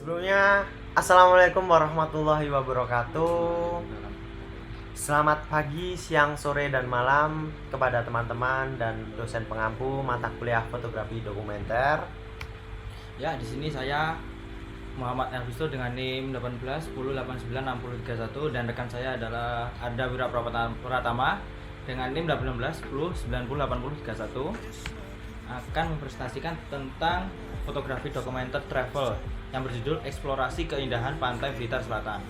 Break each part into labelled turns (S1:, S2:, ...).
S1: Sebelumnya, Assalamualaikum warahmatullahi wabarakatuh. Selamat pagi, siang, sore, dan malam kepada teman-teman dan dosen pengampu mata kuliah fotografi dokumenter.
S2: Ya, di sini saya Muhammad Elvisto dengan NIM 18 10 89 60 31 dan rekan saya adalah Arda Wira Pratama dengan NIM 18 10 90 80 31 akan mempresentasikan tentang fotografi dokumenter travel yang berjudul Eksplorasi Keindahan Pantai Blitar Selatan.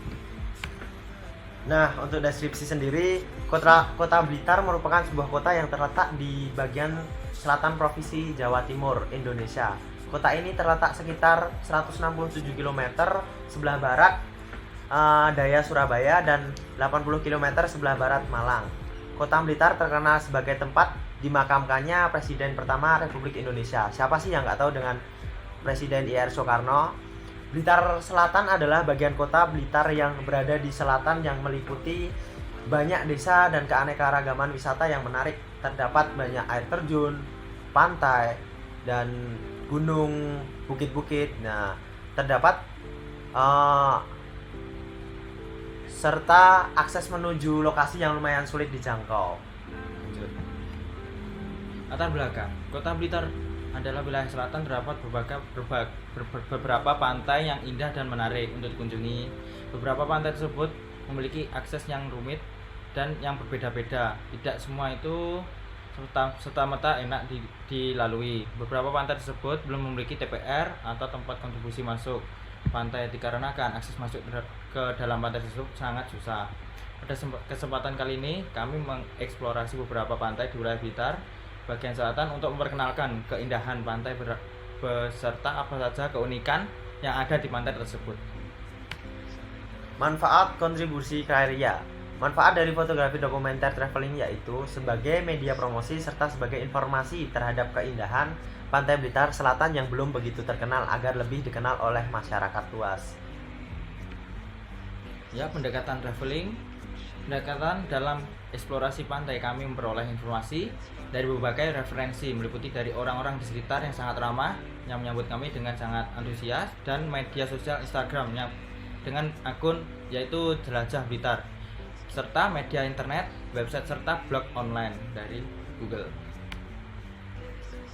S1: Nah, untuk deskripsi sendiri, kota Blitar merupakan sebuah kota yang terletak di bagian selatan Provinsi Jawa Timur, Indonesia. Kota ini terletak sekitar 167 km sebelah barat daya Surabaya dan 80 km sebelah barat Malang. Kota Blitar terkenal sebagai tempat dimakamkannya Presiden pertama Republik Indonesia. Siapa sih yang nggak tahu dengan Presiden I.R. Soekarno? Blitar Selatan adalah bagian kota Blitar yang berada di selatan yang meliputi banyak desa dan keanekaragaman wisata yang menarik. Terdapat banyak air terjun, pantai, dan gunung, bukit-bukit. Nah, terdapat serta akses menuju lokasi yang lumayan sulit dijangkau.
S2: Lanjut. Latar belakang, Kota Blitar adalah wilayah selatan, terdapat beberapa pantai yang indah dan menarik untuk dikunjungi. Beberapa pantai tersebut memiliki akses yang rumit dan yang berbeda-beda. Tidak semua itu serta-merta enak dilalui. Beberapa pantai tersebut belum memiliki TPR atau tempat kontribusi masuk pantai dikarenakan akses masuk ke dalam pantai tersebut sangat susah. Pada kesempatan kali ini kami mengeksplorasi beberapa pantai di wilayah Blitar bagian selatan untuk memperkenalkan keindahan pantai beserta apa saja keunikan yang ada di pantai tersebut.
S1: Manfaat kontribusi karya. Manfaat dari fotografi dokumenter traveling yaitu sebagai media promosi serta sebagai informasi terhadap keindahan Pantai Blitar Selatan yang belum begitu terkenal agar lebih dikenal oleh masyarakat luas.
S2: Ya, pendekatan dalam eksplorasi pantai kami memperoleh informasi dari berbagai referensi meliputi dari orang-orang di sekitar yang sangat ramah yang menyambut kami dengan sangat antusias dan media sosial Instagram yang dengan akun yaitu Jelajah Blitar serta media internet, website serta blog online dari Google.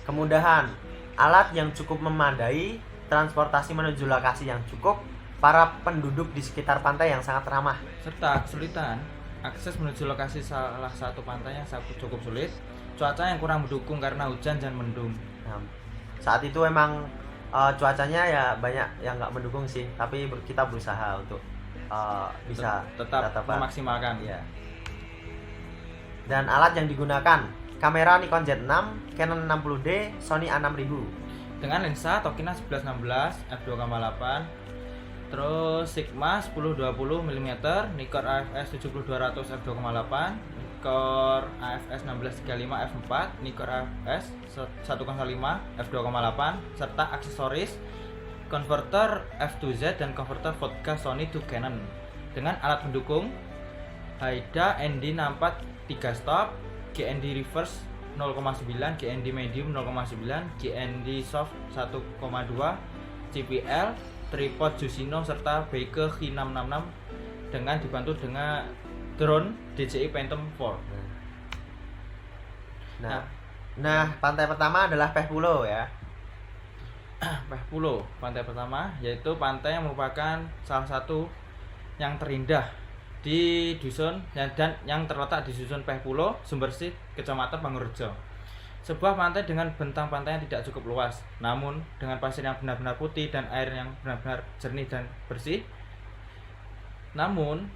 S1: Kemudahan, alat yang cukup memadai, transportasi menuju lokasi yang cukup, para penduduk di sekitar pantai yang sangat ramah.
S2: Serta kesulitan, akses menuju lokasi salah satu pantai yang cukup sulit, cuaca yang kurang mendukung karena hujan dan mendung.
S1: Nah, saat itu emang cuacanya ya banyak yang nggak mendukung sih, tapi kita berusaha untuk bisa
S2: tetap memaksimalkan.
S1: Ya. Dan alat yang digunakan, kamera Nikon Z6, Canon 60D, Sony A6000
S2: dengan lensa Tokina 11-16 f2.8, terus Sigma 10-20 mm, Nikkor AFS 7200 f2.8, Nikkor AFS 1635 f4, Nikkor AFS 1.5 f2.8 serta aksesoris konverter f2Z dan konverter vodka Sony to Canon dengan alat pendukung Haida ND64 3 stop, GND reverse 0,9, GND medium 0,9, GND soft 1,2, CPL, tripod Jusino serta Baike H666 dengan dibantu dengan drone DJI Phantom 4.
S1: Nah, pantai pertama adalah Pehpulo ya.
S2: Pehpulo, pantai pertama yaitu pantai yang merupakan salah satu yang terindah di dusun dan yang terletak di dusun Pehpulo, Sumbersih, Kecamatan Pangurjo. Sebuah pantai dengan bentang pantai yang tidak cukup luas, namun dengan pasir yang benar-benar putih dan air yang benar-benar jernih dan bersih. Namun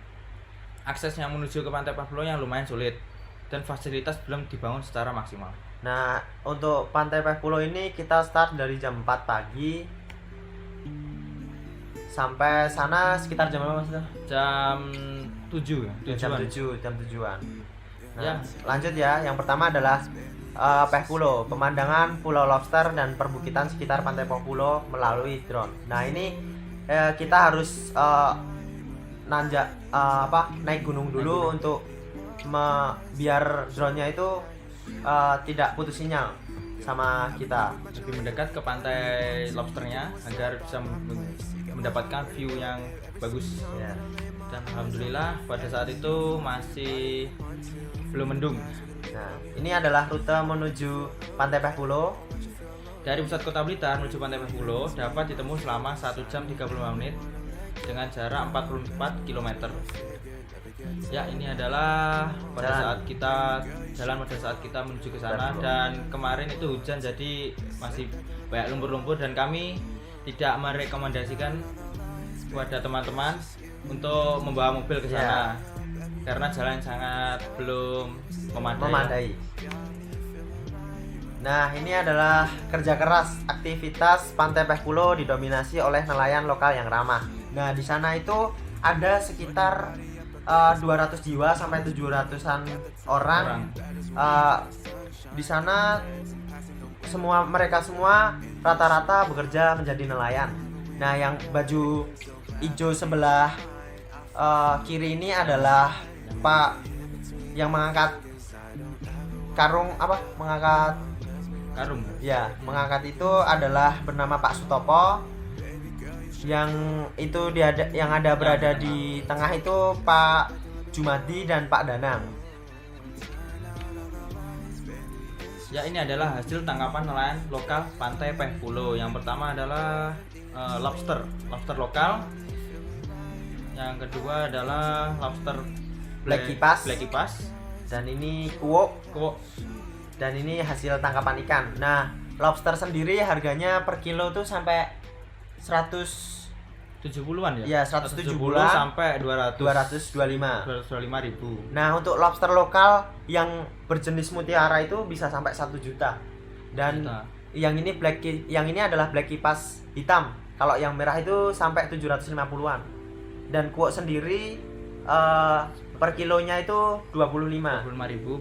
S2: aksesnya menuju ke pantai Pehpulo yang lumayan sulit dan fasilitas belum dibangun secara maksimal.
S1: Nah, untuk pantai Pehpulo ini kita start dari jam 4 pagi sampai sana sekitar jam berapa Mas?
S2: Jam 7 ya?
S1: Jam 7-an. Nah,
S2: Ya.
S1: Lanjut ya. Yang pertama adalah Pehpulo, pemandangan Pulau Lobster dan perbukitan sekitar pantai Pehpulo melalui drone. Nah, ini kita harus nanjak naik gunung dulu untuk biar drone-nya itu tidak putus sinyal. sama kita.
S2: lebih mendekat ke pantai lobsternya agar bisa mendapatkan view yang bagus.
S1: Ya.
S2: Dan alhamdulillah pada saat itu masih belum mendung.
S1: Nah, ini adalah rute menuju Pantai Pehpulo.
S2: Dari pusat kota Blitar menuju Pantai Pehpulo dapat ditempuh selama 1 jam 35 menit dengan jarak 44 km. Ya, ini adalah pada
S1: Jalan.
S2: saat kita jalan pada saat kita menuju ke sana, dan kemarin itu hujan jadi masih banyak lumpur-lumpur dan kami tidak merekomendasikan kepada teman-teman untuk membawa mobil ke sana karena jalan sangat belum memadai.
S1: Nah, ini adalah kerja keras. Aktivitas Pantai Pehpulo didominasi oleh nelayan lokal yang ramah. Nah, di sana itu ada sekitar 200 jiwa sampai 700-an orang. Di sana mereka semua rata-rata bekerja menjadi nelayan. Nah, yang baju hijau sebelah kiri ini adalah Pak yang mengangkat karung mengangkat
S2: Karung.
S1: ya, mengangkat itu adalah bernama Pak Sutopo. Yang itu yang ada berada di tengah itu Pak Jumadi dan Pak Danang.
S2: Ya, ini adalah hasil tangkapan nelayan lokal Pantai Pehpulo. Yang pertama adalah lobster lokal. Yang kedua adalah lobster
S1: Black Kipas. Dan ini kuok. Dan ini hasil tangkapan ikan. Nah, lobster sendiri harganya per kilo tuh sampai
S2: 70-an
S1: ya, 170
S2: sampai
S1: 225
S2: ribu.
S1: Nah, untuk lobster lokal yang berjenis mutiara itu bisa sampai 1 juta. Dan yang ini adalah black kipas hitam. Kalau yang merah itu sampai 750-an. Dan kuok sendiri per kilonya itu 25
S2: ribu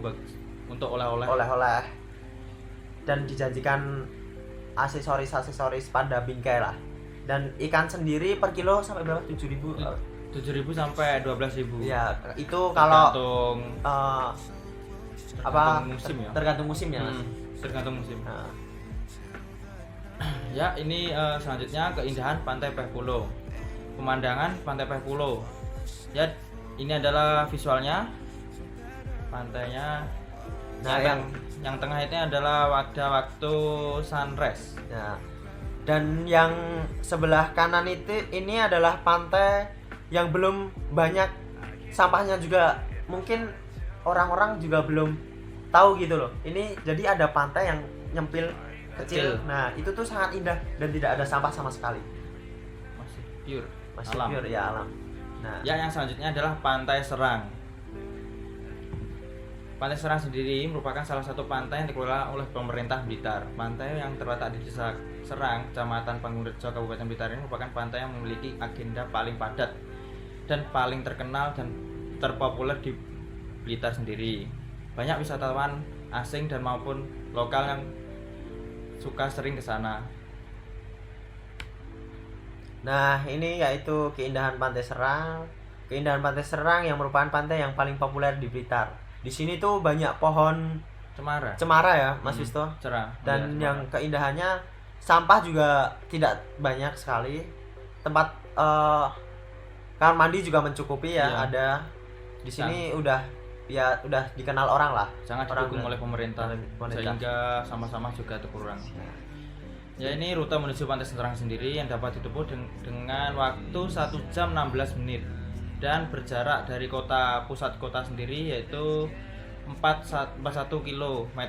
S2: untuk oleh-oleh.
S1: Dan dijanjikan aksesoris pada bingkai lah. Dan ikan sendiri per kilo sampai berapa? 7.000
S2: sampai 12.000.
S1: Ya, itu kalau
S2: tergantung musim ya.
S1: Tergantung musim ya, Mas.
S2: Tergantung musim.
S1: Nah.
S2: Ya, ini selanjutnya keindahan Pantai Pehpulo. Pemandangan Pantai Pehpulo. Ya, ini adalah visualnya. Pantainya.
S1: Nah,
S2: yang tengah ini adalah waktu sunrise.
S1: Ya. Dan yang sebelah kanan ini adalah pantai yang belum banyak sampahnya juga. Mungkin orang-orang juga belum tahu gitu loh. Ini jadi ada pantai yang nyempil kecil. Nah, itu tuh sangat indah dan tidak ada sampah sama sekali.
S2: Masih
S1: alam. Pure ya, alam. Nah,
S2: ya, yang selanjutnya adalah Pantai Serang. Pantai Serang sendiri merupakan salah satu pantai yang dikelola oleh pemerintah Blitar. Pantai yang terletak di Desa Serang, Kecamatan Panggung-Rejo, Kabupaten Blitar ini merupakan pantai yang memiliki agenda paling padat dan paling terkenal dan terpopuler di Blitar sendiri. Banyak wisatawan asing dan maupun lokal yang suka sering ke sana.
S1: Nah, ini yaitu keindahan Pantai Serang. Keindahan Pantai Serang yang merupakan pantai yang paling populer di Blitar. Di sini tuh banyak pohon cemara ya, Mas Wisto. Dan yang keindahannya sampah juga tidak banyak sekali. Tempat kamar mandi juga mencukupi ya, ada. Di sini udah dikenal orang lah.
S2: Sangat didukung oleh pemerintah. Sehingga sama-sama juga terkurang. Ya, ini rute menuju Pantai Serang sendiri yang dapat ditempuh dengan waktu 1 jam 16 menit dan berjarak dari pusat kota sendiri yaitu 41 km.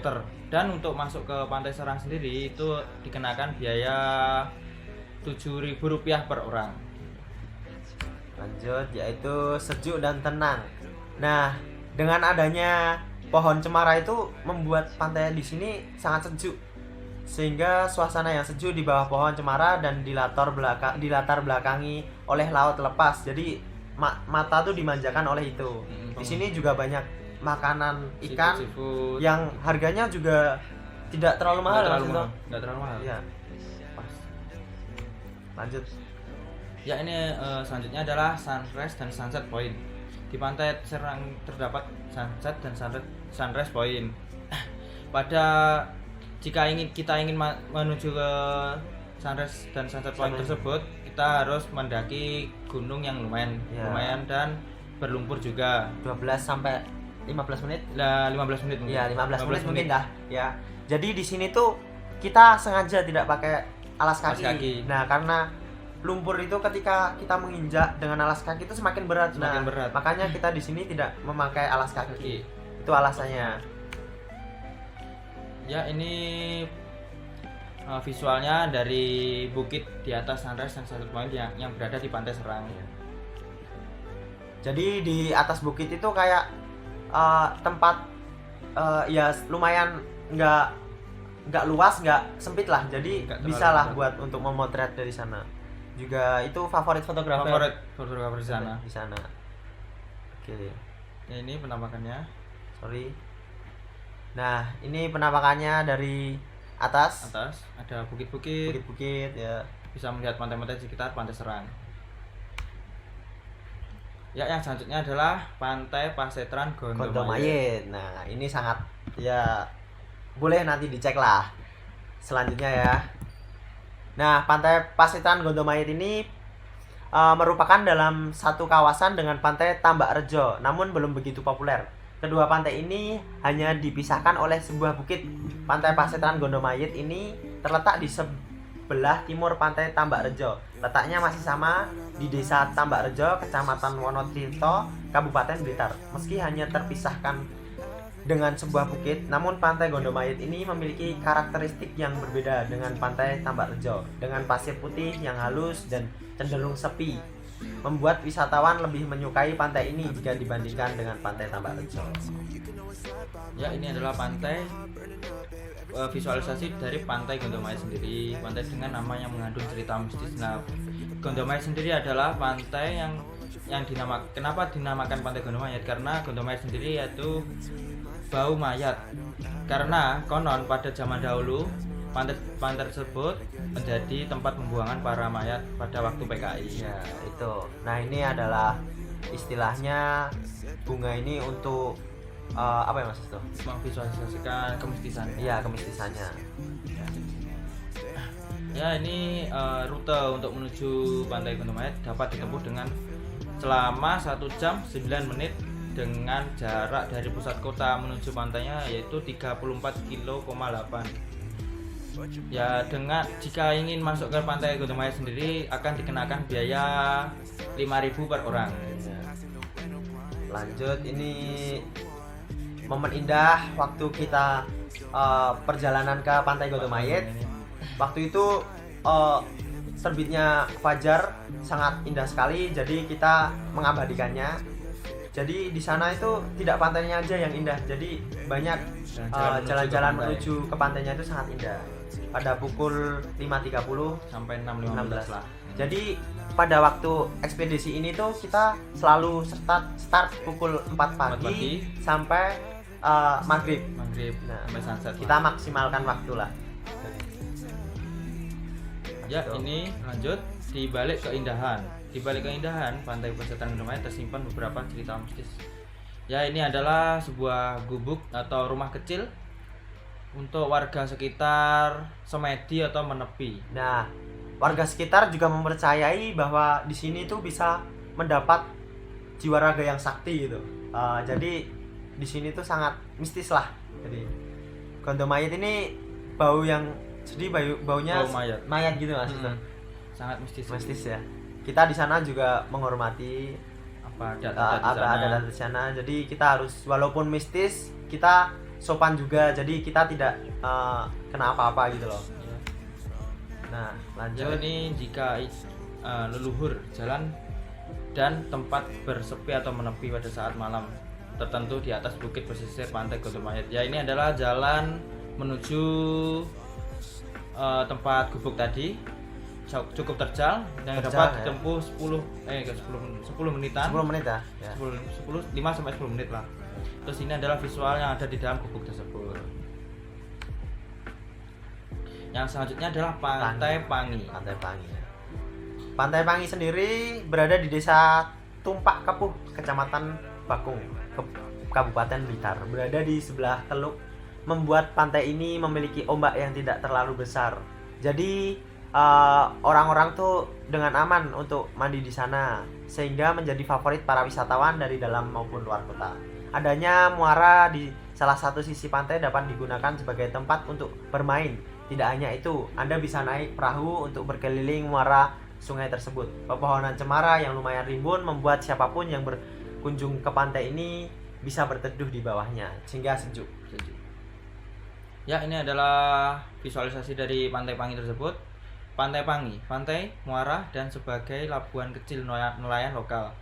S2: Dan untuk masuk ke Pantai Serang sendiri itu dikenakan biaya Rp7.000 per orang.
S1: Lanjut, yaitu sejuk dan tenang. Nah, dengan adanya pohon cemara itu membuat pantai di sini sangat sejuk. Sehingga suasana yang sejuk di bawah pohon cemara dan dilatar belakangi oleh laut lepas. Jadi mata tuh dimanjakan oleh itu. Di sini juga banyak makanan ikan
S2: seafood,
S1: yang harganya juga tidak terlalu mahal.
S2: Tidak terlalu mahal.
S1: Ya. Pas. Lanjut.
S2: Ya, ini selanjutnya adalah sunrise dan sunset point. Di Pantai Serang terdapat sunset dan sunrise point. Pada jika kita ingin menuju ke sunrise dan sunset point tersebut, kita harus mendaki gunung yang lumayan dan berlumpur juga.
S1: 12 sampai 15 menit.
S2: Lah 15 menit mungkin.
S1: Iya, 15 menit mungkin dah. Ya. Jadi di sini tuh kita sengaja tidak pakai alas kaki. Nah, karena lumpur itu ketika kita menginjak dengan alas kaki itu semakin berat.
S2: Berat.
S1: Makanya kita di sini tidak memakai alas kaki. Itu alasannya.
S2: Ya, ini visualnya dari bukit di atas sunrise dan sunset point yang berada di Pantai Serang.
S1: Jadi di atas bukit itu kayak tempat ya lumayan nggak luas, nggak sempit lah. Jadi bisa lah buat untuk memotret dari sana. Juga itu favorit fotografer
S2: di sana.
S1: Di sana. Oke.
S2: Ya, ini penampakannya.
S1: Sorry. Nah, ini penampakannya dari atas
S2: ada bukit-bukit
S1: ya.
S2: Bisa melihat pantai-pantai di sekitar Pantai Serang. Ya, yang selanjutnya adalah Pantai Pasetran Gondomayit.
S1: Nah, ini sangat ya boleh nanti dicek lah selanjutnya ya. Nah, Pantai Pasetran Gondomayit ini merupakan dalam satu kawasan dengan Pantai Tambak Rejo, namun belum begitu populer. Kedua pantai ini hanya dipisahkan oleh sebuah bukit. Pantai Pasetran Gondomayit ini terletak di sebelah timur Pantai Tambak Rejo. Letaknya masih sama di Desa Tambak Rejo, Kecamatan Wonotirto, Kabupaten Blitar. Meski hanya terpisahkan dengan sebuah bukit, namun Pantai Gondomayit ini memiliki karakteristik yang berbeda dengan Pantai Tambak Rejo, dengan pasir putih yang halus dan cenderung sepi, membuat wisatawan lebih menyukai pantai ini jika dibandingkan dengan Pantai Tambak Rejo.
S2: Ya, ini adalah pantai visualisasi dari Pantai Gondomayit sendiri. Pantai dengan nama yang mengandung cerita mistis. Nah, Gondomayit sendiri adalah pantai yang kenapa dinamakan Pantai Gondomayit? Karena Gondomayit sendiri yaitu bau mayat. Karena konon pada zaman dahulu pantai tersebut menjadi tempat pembuangan para mayat pada waktu PKI.
S1: Ya, itu. Nah, ini adalah istilahnya bunga ini untuk apa ya Mas itu?
S2: Memvisualisasikan kemistisannya.
S1: Iya, kemistisannya.
S2: Ya, ini rute untuk menuju Pantai Gondomayit dapat ditempuh dengan selama 1 jam 9 menit dengan jarak dari pusat kota menuju pantainya yaitu 34,8 km. Ya, jika ingin masuk ke Pantai Gondomayit sendiri akan dikenakan biaya 5.000 per orang.
S1: Lanjut, ini momen indah waktu kita perjalanan ke Pantai Gondomayit. Waktu itu terbitnya fajar sangat indah sekali, jadi kita mengabadikannya. Jadi di sana itu tidak pantainya aja yang indah, jadi banyak jalan-jalan menuju ke pantainya itu sangat indah. Pada pukul 5.30
S2: sampai 6.15 lah.
S1: Jadi pada waktu ekspedisi ini tuh kita selalu start pukul 4 pagi sampai maghrib. Nah,
S2: sampai sunset.
S1: Kita maksimalkan waktu lah.
S2: Ya, ini lanjut di balik keindahan. Di balik keindahan Pantai Pasetran Gondomayit tersimpan beberapa cerita mistis. Ya, ini adalah sebuah gubuk atau rumah kecil untuk warga sekitar semedi atau menepi.
S1: Nah, warga sekitar juga mempercayai bahwa di sini tuh bisa mendapat jiwa raga yang sakti gitu. Jadi di sini tuh sangat mistis lah. Jadi Gondomayit ini bau yang baunya
S2: bau
S1: mayat gitu Mas.
S2: Sangat mistis.
S1: Mistis ya. Kita di sana juga menghormati
S2: apa
S1: adat di sana. Jadi kita harus, walaupun mistis, kita sopan juga. Jadi kita tidak kena apa-apa gitu loh. Nah, lanjut.
S2: Ini jika leluhur jalan dan tempat bersepi atau menepi pada saat malam tertentu di atas bukit pesisir Pantai Gondomayit. Ya, ini adalah jalan menuju tempat gubuk tadi. Cukup terjal dan dapat ditempuh 10 menitan.
S1: 10 menit ya.
S2: 5 sampai 10 menit lah. Terus ini adalah visual yang ada di dalam gubuk tersebut. Yang selanjutnya adalah Pantai Pangi.
S1: Pantai Pangi sendiri berada di Desa Tumpak Kepuh, Kecamatan Bakung, Kabupaten Blitar. Berada di sebelah Teluk membuat pantai ini memiliki ombak yang tidak terlalu besar. Jadi orang-orang tuh dengan aman untuk mandi di sana, sehingga menjadi favorit para wisatawan dari dalam maupun luar kota. Adanya muara di salah satu sisi pantai dapat digunakan sebagai tempat untuk bermain. Tidak hanya itu, Anda bisa naik perahu untuk berkeliling muara sungai tersebut. Pepohonan cemara yang lumayan rimbun membuat siapapun yang berkunjung ke pantai ini bisa berteduh di bawahnya, sehingga sejuk.
S2: Ya, ini adalah visualisasi dari Pantai Pangi tersebut. Pantai Pangi, pantai, muara, dan sebagai labuan kecil nelayan lokal.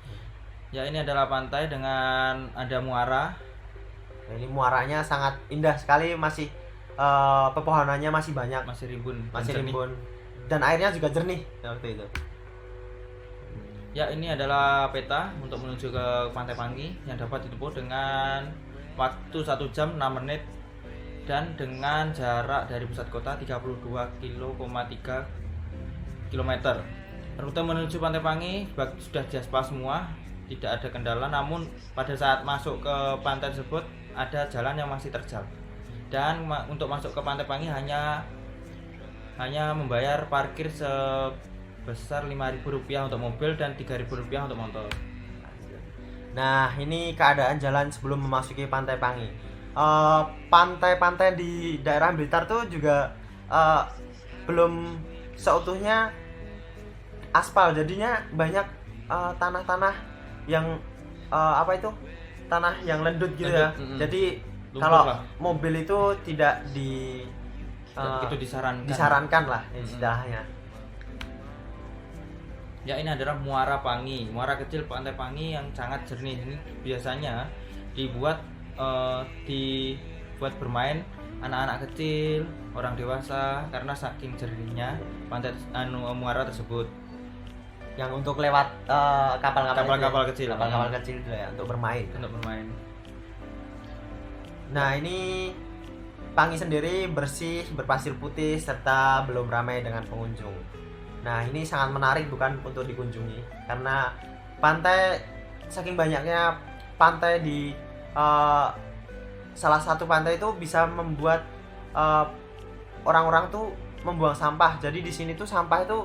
S2: Ya, ini adalah pantai dengan ada muara.
S1: Ini muaranya sangat indah sekali, masih pepohonannya masih banyak,
S2: Masih rimbun.
S1: masih
S2: dan jernih.
S1: rimbun, dan airnya juga jernih waktu itu.
S2: Ya, ini adalah peta untuk menuju ke Pantai Pangi yang dapat ditempuh dengan waktu 1 jam 6 menit dan dengan jarak dari pusat kota 32,3 km. Rute menuju Pantai Pangi sudah diaspal semua, tidak ada kendala, namun pada saat masuk ke pantai tersebut ada jalan yang masih terjal. Dan untuk masuk ke Pantai Pangi hanya membayar parkir sebesar Rp5.000 untuk mobil dan Rp3.000 untuk motor.
S1: Nah, ini keadaan jalan sebelum memasuki Pantai Pangi. Pantai-pantai di daerah Blitar tuh juga belum seutuhnya aspal, jadinya banyak tanah-tanah yang tanah yang lendut gitu ya. Jadi
S2: Lumpur
S1: kalau
S2: lah.
S1: mobil itu tidak
S2: Itu
S1: disarankan lah istilahnya.
S2: Ya, ini adalah Muara Pangi, muara kecil Pantai Pangi yang sangat jernih. Ini biasanya dibuat bermain anak-anak kecil, orang dewasa, karena saking jernihnya muara tersebut.
S1: Yang untuk lewat
S2: Kapal-kapal kecil.
S1: kapal-kapal kecil itu ya, untuk bermain. Nah, ini Pangi sendiri bersih, berpasir putih, serta belum ramai dengan pengunjung. Nah, ini sangat menarik bukan untuk dikunjungi, karena pantai, saking banyaknya pantai di salah satu pantai itu bisa membuat orang-orang tuh membuang sampah. Jadi di sini tuh sampah itu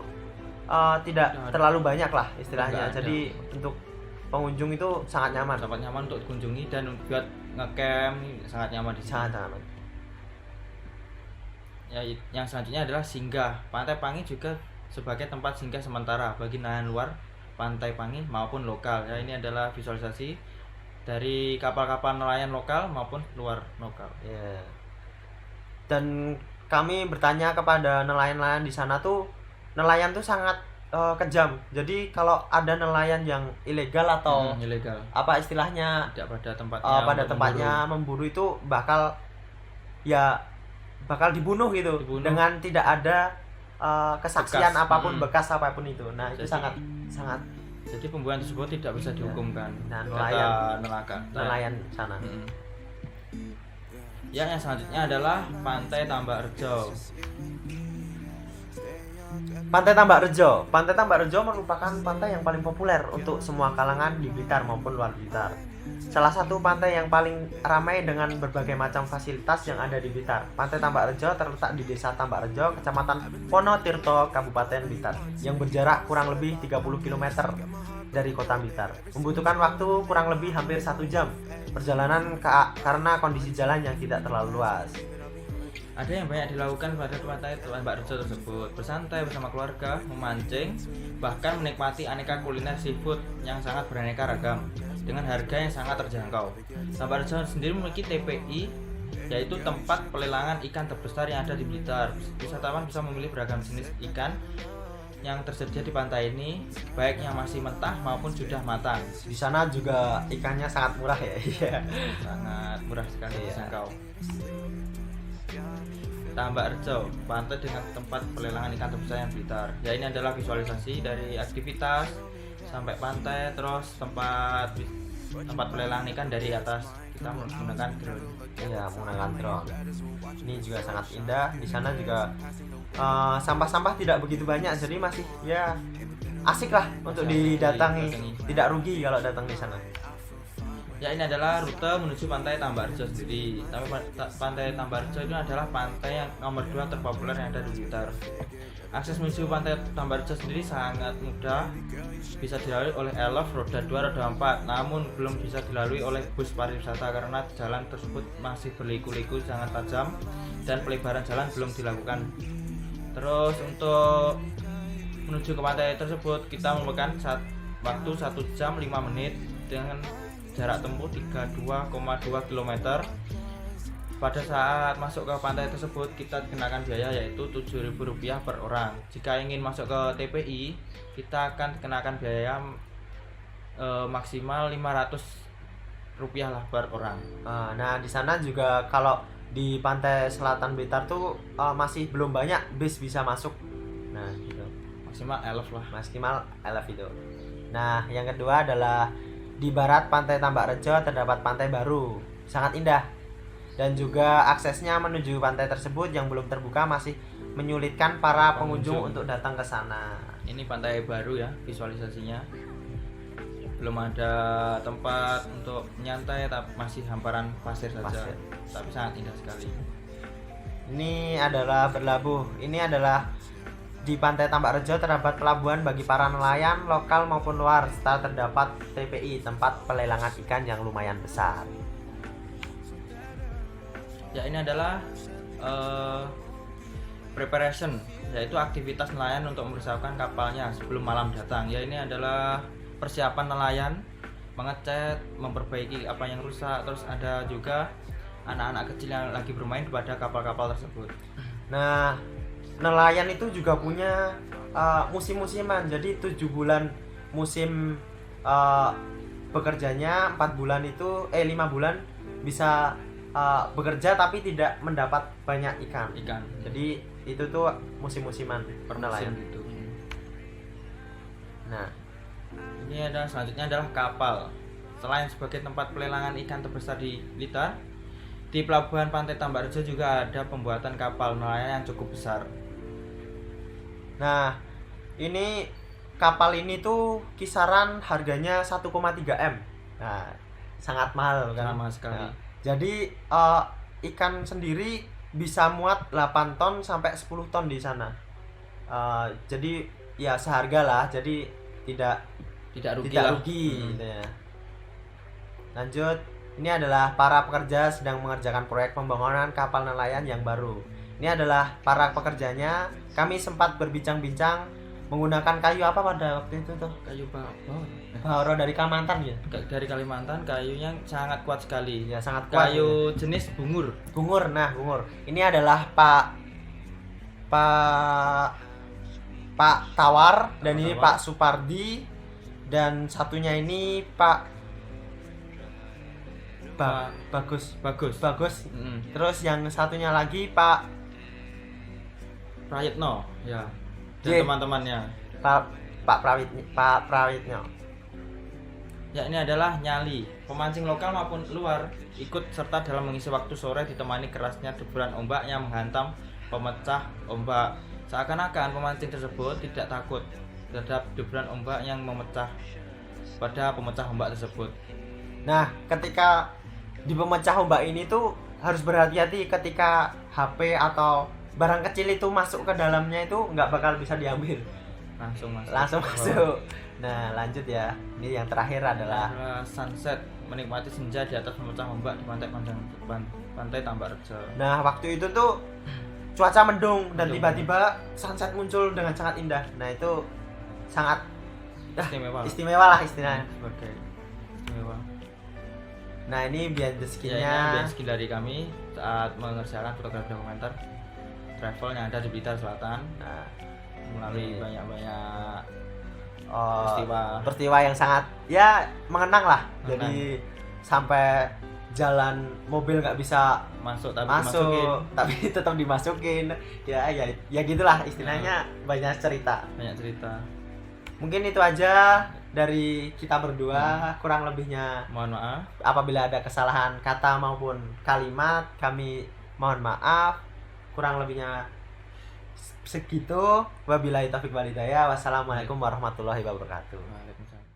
S1: tidak terlalu banyak lah istilahnya. Jadi untuk pengunjung itu sangat nyaman.
S2: Sangat nyaman untuk dikunjungi, dan buat ngecamp sangat nyaman di sini.
S1: Sangat nyaman.
S2: Ya, yang selanjutnya adalah singgah. Pantai Pangi juga sebagai tempat singgah sementara bagi nelayan luar Pantai Pangi maupun lokal. Ya, ini adalah visualisasi dari kapal-kapal nelayan lokal maupun luar lokal.
S1: Ya. Dan kami bertanya kepada nelayan-nelayan di sana tuh, nelayan tuh sangat kejam. Jadi kalau ada nelayan yang ilegal atau
S2: ilegal,
S1: apa istilahnya,
S2: tidak pada tempatnya
S1: memburu itu bakal dibunuh gitu, dengan tidak ada kesaksian
S2: Bekas.
S1: apapun, bekas apapun itu. Nah, itu sangat
S2: jadi pembunuhan tersebut tidak bisa dihukumkan.
S1: Nah,
S2: Kata
S1: nelayan sana.
S2: Ya, yang selanjutnya adalah Pantai Tambak Rejo.
S1: Pantai Tambak Rejo. Pantai Tambak Rejo merupakan pantai yang paling populer untuk semua kalangan di Blitar maupun luar Blitar. Salah satu pantai yang paling ramai dengan berbagai macam fasilitas yang ada di Blitar. Pantai Tambak Rejo terletak di Desa Tambak Rejo, Kecamatan Wonotirto, Kabupaten Blitar, yang berjarak kurang lebih 30 km dari kota Blitar. Membutuhkan waktu kurang lebih hampir 1 jam perjalanan karena kondisi jalan yang tidak terlalu luas.
S2: Ada yang banyak dilakukan pada Pantai Tambak Rejo tersebut: bersantai bersama keluarga, memancing, bahkan menikmati aneka kuliner seafood yang sangat beraneka ragam dengan harga yang sangat terjangkau. Tambak Rejo sendiri memiliki TPI, yaitu tempat pelelangan ikan terbesar yang ada di Blitar. Wisatawan bisa memilih beragam jenis ikan yang tersedia di pantai ini, baik yang masih mentah maupun sudah matang.
S1: Di sana juga ikannya sangat murah ya.
S2: Sangat murah sekali dijangkau. Tambak Rejo, pantai dengan tempat pelelangan ikan terbesar yang Blitar. Ya, ini adalah visualisasi dari aktivitas sampai pantai, terus tempat pelelangan ikan dari atas. Kita menggunakan drone.
S1: Iya, menggunakan drone. Ini juga sangat indah. Di sana juga sampah-sampah tidak begitu banyak, jadi masih asik lah untuk didatangi. Tidak rugi kalau datang di sana.
S2: Ya, ini adalah rute menuju Pantai Tambarjo sendiri. Tapi Pantai Tambarjo itu adalah pantai yang nomor 2 terpopuler yang ada di Blitar. Akses menuju Pantai Tambarjo sendiri sangat mudah, bisa dilalui oleh elf roda 2, roda 4, namun belum bisa dilalui oleh bus pariwisata karena jalan tersebut masih berliku-liku, sangat tajam, dan pelebaran jalan belum dilakukan. Terus untuk menuju ke pantai tersebut kita memerlukan waktu 1 jam 5 menit dengan jarak tempuh 32,2 km. Pada saat masuk ke pantai tersebut kita kenakan biaya yaitu Rp7.000 per orang. Jika ingin masuk ke TPI kita akan kenakan biaya maksimal Rp500 lah per orang.
S1: Nah, di sana juga kalau di pantai selatan Blitar tuh masih belum banyak bis bisa masuk. Nah, gitu.
S2: Maksimal 1000 lah.
S1: Maksimal 1000 itu. Nah, yang kedua adalah di barat Pantai Tambakrejo terdapat pantai baru, sangat indah. Dan juga aksesnya menuju pantai tersebut yang belum terbuka masih menyulitkan para pengunjung untuk datang ke sana.
S2: Ini pantai baru ya, visualisasinya. Belum ada tempat untuk menyantai, tapi masih hamparan pasir saja. Tapi sangat indah sekali.
S1: Ini adalah berlabuh. Ini adalah di Pantai Tambakrejo terdapat pelabuhan bagi para nelayan lokal maupun luar, serta terdapat TPI, tempat pelelangan ikan yang lumayan besar.
S2: Ya, ini adalah preparation, yaitu aktivitas nelayan untuk mempersiapkan kapalnya sebelum malam datang. Ya, ini adalah persiapan nelayan, mengecat, memperbaiki apa yang rusak. Terus ada juga anak-anak kecil yang lagi bermain pada kapal-kapal tersebut.
S1: Nah, nelayan itu juga punya musim-musiman. Jadi 7 bulan musim bekerjanya, 4 bulan itu 5 bulan bisa bekerja tapi tidak mendapat banyak ikan. Jadi itu tuh musim-musiman per nelayan
S2: gitu.
S1: Nah,
S2: ini ada selanjutnya adalah kapal. Selain sebagai tempat pelelangan ikan terbesar di Blitar, di pelabuhan Pantai Tambakrejo juga ada pembuatan kapal nelayan yang cukup besar.
S1: Nah, ini kapal ini tuh kisaran harganya 1,3 M. Nah, sangat mahal kan?
S2: Sama sekali.
S1: Nah, jadi ikan sendiri bisa muat 8 ton sampai 10 ton di sana. Jadi ya seharga lah. Jadi tidak rugi gitu ya. Lanjut, ini adalah para pekerja sedang mengerjakan proyek pembangunan kapal nelayan yang baru. Ini adalah para pekerjanya. Kami sempat berbincang-bincang menggunakan kayu apa pada waktu itu tuh?
S2: Kayu
S1: Bauro dari Kalimantan ya?
S2: Dari Kalimantan, kayunya sangat kuat sekali.
S1: Ya, sangat kuat.
S2: Kayu jenis bungur.
S1: Bungur. Ini adalah Pak Tawar dan ini Pak Supardi dan satunya ini Pak Bagus. Terus yang satunya lagi Pak
S2: Prayitno ya, dan teman-temannya.
S1: Pak Prawitno.
S2: Ya, ini adalah nyali. Pemancing lokal maupun luar ikut serta dalam mengisi waktu sore ditemani kerasnya deburan ombak yang menghantam pemecah ombak. Seakan-akan pemancing tersebut tidak takut terhadap deburan ombak yang memecah pada pemecah ombak tersebut.
S1: Nah, ketika di pemecah ombak ini tuh harus berhati-hati ketika HP atau barang kecil itu masuk ke dalamnya itu nggak bakal bisa diambil. Langsung masuk. Nah, lanjut ya. Ini yang terakhir adalah
S2: sunset, menikmati senja di atas pemecah ombak di pantai Tambakrejo.
S1: Nah, waktu itu tuh cuaca mendung dan tiba-tiba sunset muncul dengan sangat indah. Nah, itu sangat istimewa lah istilahnya.
S2: Istimewa.
S1: Nah, ini behind the skin-nya.
S2: Ya, behind the skin dari kami saat mengerjakan fotografi dokumenter travel yang ada di Blitar Selatan.
S1: Nah,
S2: melalui banyak
S1: peristiwa yang sangat ya mengenang lah. Jadi sampai jalan mobil nggak bisa masuk tapi tetap dimasukin. Ya gitulah istilahnya. Banyak cerita. Mungkin itu aja dari kita berdua. Kurang lebihnya
S2: mohon maaf
S1: apabila ada kesalahan kata maupun kalimat, kami mohon maaf. Kurang lebihnya segitu. Wabillahi taufiq wal hidayah. Wassalamualaikum warahmatullahi wabarakatuh.
S2: Waalaikumsalam.